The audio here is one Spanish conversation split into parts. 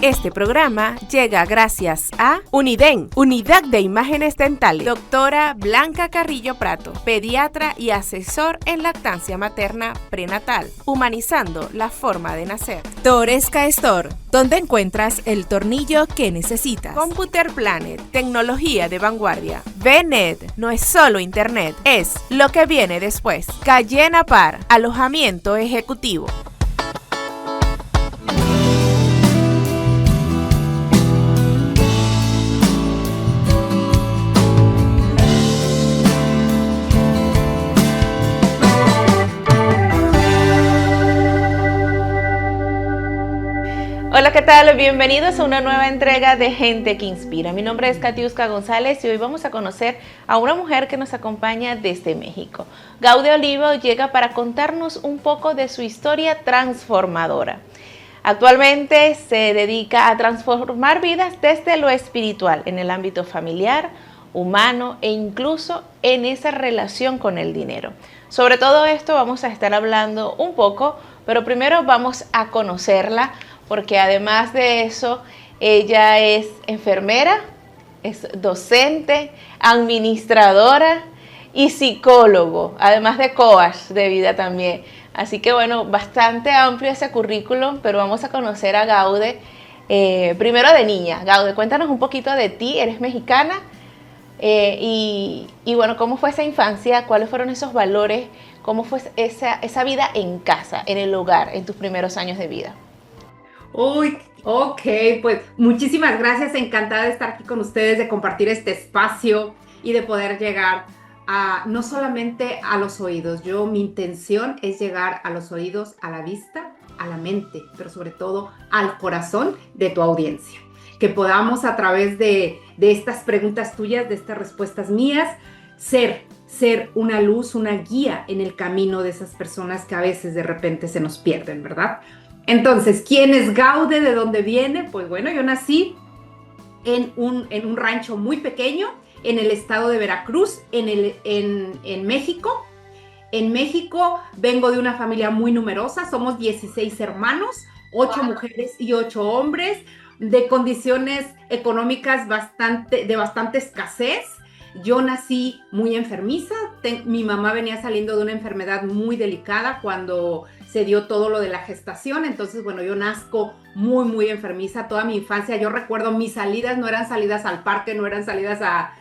Este programa llega gracias a Uniden, Unidad de Imágenes Dentales. Doctora Blanca Carrillo Prato, pediatra y asesor en lactancia materna prenatal, humanizando la forma de nacer. Toresca Store, donde encuentras el tornillo que necesitas. Computer Planet, tecnología de vanguardia. VNet, no es solo internet, es lo que viene después. Cayena Par, alojamiento ejecutivo. Hola, ¿qué tal? Bienvenidos a una nueva entrega de Gente que Inspira. Mi nombre es Katiuska González y hoy vamos a conocer a una mujer que nos acompaña desde México. Gaude Olivo llega para contarnos un poco de su historia transformadora. Actualmente se dedica a transformar vidas desde lo espiritual, en el ámbito familiar, humano e incluso en esa relación con el dinero. Sobre todo esto vamos a estar hablando un poco, pero primero vamos a conocerla, porque además de eso, ella es enfermera, es docente, administradora y psicólogo, además de coach de vida también. Así que bueno, bastante amplio ese currículum, pero vamos a conocer a Gaude, primero de niña. Gaude, cuéntanos un poquito de ti, eres mexicana, y bueno, ¿cómo fue esa infancia? ¿Cuáles fueron esos valores? ¿Cómo fue esa vida en casa, en el hogar, en tus primeros años de vida? Uy, ok, pues muchísimas gracias, encantada de estar aquí con ustedes, de compartir este espacio y de poder llegar a no solamente a los oídos. Mi intención es llegar a los oídos, a la vista, a la mente, pero sobre todo al corazón de tu audiencia. Que podamos a través de estas preguntas tuyas, de estas respuestas mías, ser una luz, una guía en el camino de esas personas que a veces de repente se nos pierden, ¿verdad? Entonces, ¿quién es Gaude? ¿De dónde viene? Pues bueno, yo nací en un rancho muy pequeño en el estado de Veracruz, en México. En México vengo de una familia muy numerosa, somos 16 hermanos, 8 mujeres y 8 hombres, de condiciones económicas de bastante escasez. Yo nací muy enfermiza, mi mamá venía saliendo de una enfermedad muy delicada cuando se dio todo lo de la gestación, entonces bueno, yo nazco muy enfermiza toda mi infancia. Yo recuerdo mis salidas no eran salidas al parque, no eran salidas a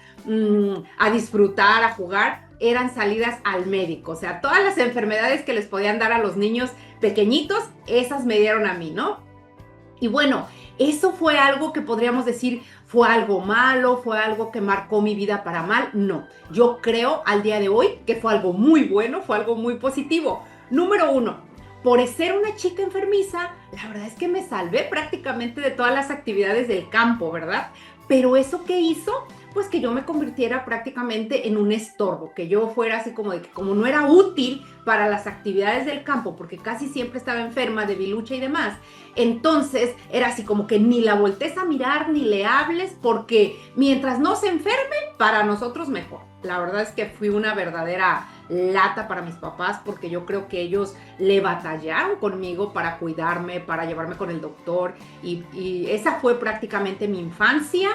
disfrutar, a jugar, eran salidas al médico. O sea, todas las enfermedades que les podían dar a los niños pequeñitos, esas me dieron a mí, ¿no? Y bueno, eso fue algo que podríamos decir fue algo malo, fue algo que marcó mi vida para mal. No, yo creo al día de hoy que fue algo muy bueno, fue algo muy positivo. Número 1, por ser una chica enfermiza, la verdad es que me salvé prácticamente de todas las actividades del campo, ¿verdad? Pero eso que hizo, pues que yo me convirtiera prácticamente en un estorbo, que yo fuera así como de que como no era útil para las actividades del campo, porque casi siempre estaba enferma, debilucha y demás, entonces era así como que ni la voltees a mirar, ni le hables, porque mientras no se enferme, para nosotros mejor. La verdad es que fui una verdadera lata para mis papás, porque yo creo que ellos le batallaron conmigo para cuidarme, para llevarme con el doctor, y esa fue prácticamente mi infancia.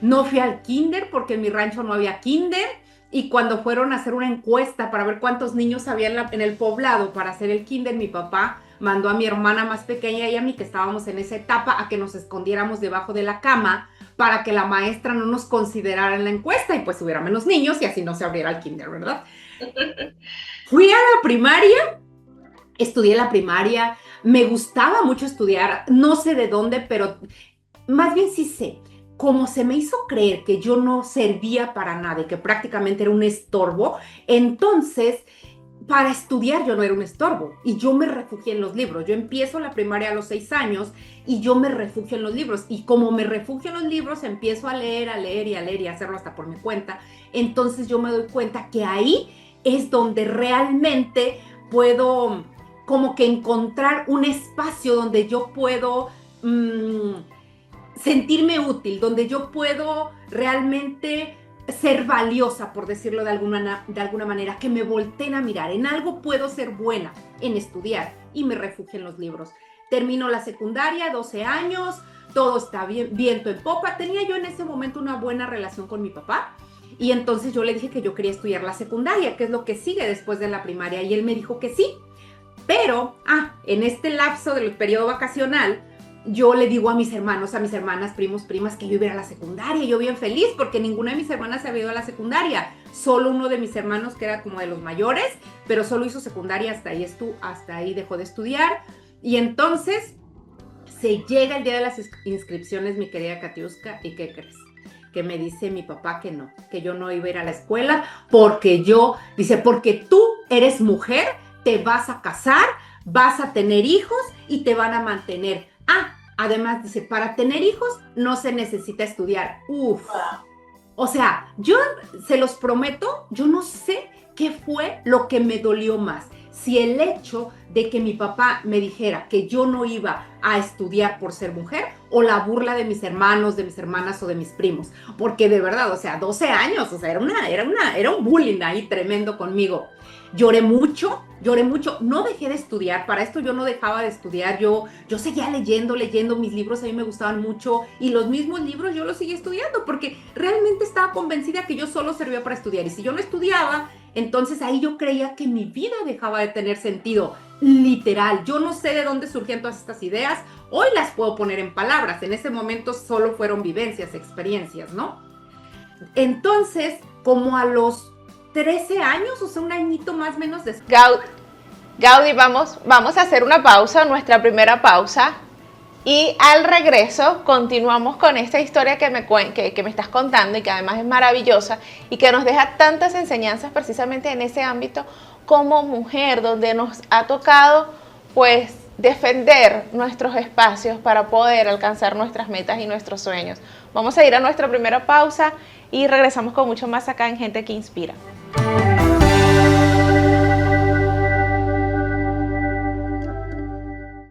No fui al kinder porque en mi rancho no había kinder, y cuando fueron a hacer una encuesta para ver cuántos niños había en el poblado para hacer el kinder, mi papá mandó a mi hermana más pequeña y a mí, que estábamos en esa etapa, a que nos escondiéramos debajo de la cama para que la maestra no nos considerara en la encuesta y pues hubiera menos niños y así no se abriera el kinder, ¿verdad? Fui a la primaria, estudié la primaria, me gustaba mucho estudiar, no sé de dónde, pero más bien sí sé. Como se me hizo creer que yo no servía para nada y que prácticamente era un estorbo, entonces para estudiar yo no era un estorbo y yo me refugié en los libros. Yo empiezo la primaria a los 6 años y yo me refugio en los libros, y como me refugio en los libros empiezo a leer y hacerlo hasta por mi cuenta. Entonces yo me doy cuenta que ahí es donde realmente puedo como que encontrar un espacio donde yo puedo sentirme útil, donde yo puedo realmente ser valiosa, por decirlo de alguna manera, que me volteen a mirar. En algo puedo ser buena, en estudiar, y me refugio en los libros. termino la secundaria, 12 años, todo está bien, viento en popa. Tenía yo en ese momento una buena relación con mi papá y entonces yo le dije que yo quería estudiar la secundaria, que es lo que sigue después de la primaria, y él me dijo que sí. Pero, en este lapso del periodo vacacional, yo le digo a mis hermanos, a mis hermanas, primos, primas, que yo iba a ir a la secundaria. Yo bien feliz porque ninguna de mis hermanas había ido a la secundaria. Solo uno de mis hermanos, que era como de los mayores, pero solo hizo secundaria, hasta ahí dejó de estudiar. Y entonces se llega el día de las inscripciones, mi querida Katiuska, ¿y qué crees? Que me dice mi papá que no, que yo no iba a ir a la escuela porque porque tú eres mujer, te vas a casar, vas a tener hijos y te van a mantener. Además dice, para tener hijos no se necesita estudiar. O sea, yo se los prometo, yo no sé qué fue lo que me dolió más. Si el hecho de que mi papá me dijera que yo no iba a estudiar por ser mujer, o la burla de mis hermanos, de mis hermanas o de mis primos. Porque de verdad, o sea, 12 años, o sea, era un bullying ahí tremendo conmigo. Lloré mucho, no dejé de estudiar. Para esto yo no dejaba de estudiar, yo seguía leyendo, mis libros a mí me gustaban mucho, y los mismos libros yo los seguía estudiando, porque realmente estaba convencida que yo solo servía para estudiar, y si yo no estudiaba, entonces ahí yo creía que mi vida dejaba de tener sentido, literal. Yo no sé de dónde surgían todas estas ideas, hoy las puedo poner en palabras, en ese momento solo fueron vivencias, experiencias, ¿no? Entonces, como a los 13 años, o sea, un añito más o menos después. Gaudí, vamos a hacer una pausa, nuestra primera pausa, y al regreso continuamos con esta historia que me estás contando y que además es maravillosa y que nos deja tantas enseñanzas precisamente en ese ámbito como mujer, donde nos ha tocado pues defender nuestros espacios para poder alcanzar nuestras metas y nuestros sueños. Vamos a ir a nuestra primera pausa y regresamos con mucho más acá en Gente que Inspira.